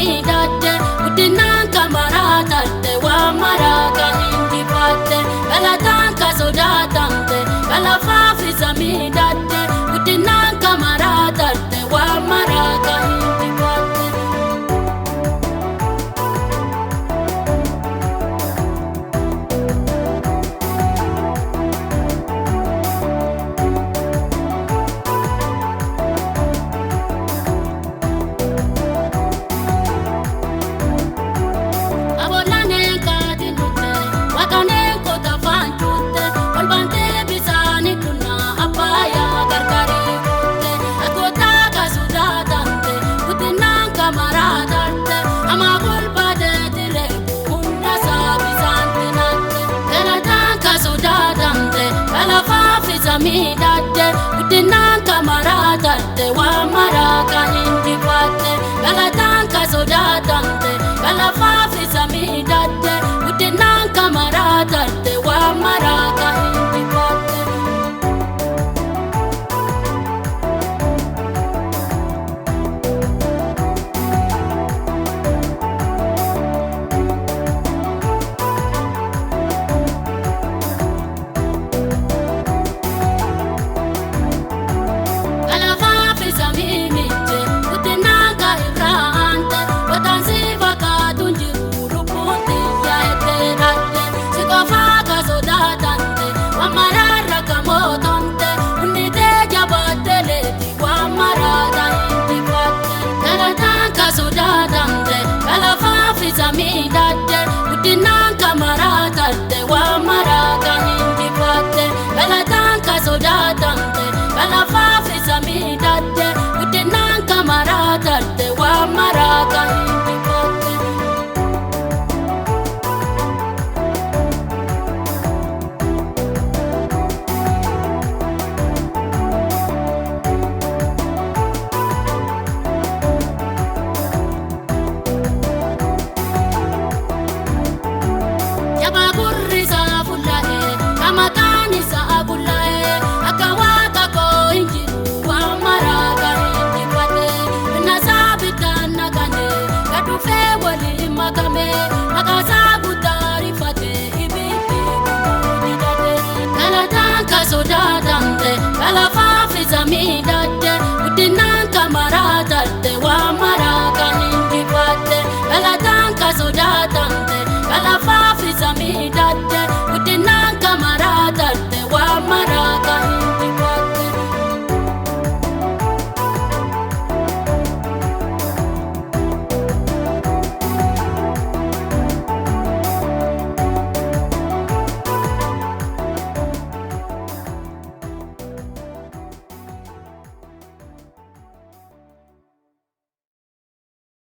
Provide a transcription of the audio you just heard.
miidhagde guddinaan kan maraatatte waan maraa kan injifatte galataan kan sodaatamte galafaaf isa miidhagde guddinaan kan maraatatte waan maraa kan injifatte. Miidhagde guddinaan kan maraatatte waan maraa kan injifatte galataan kan sodaatamte galafaaf isa miidhagde guddinaan kan maraatatte waan maraa kan injifatte. Miidhagde guddinaan kan maraatatte waan maraa kan injifatte galataan kan sodaatatte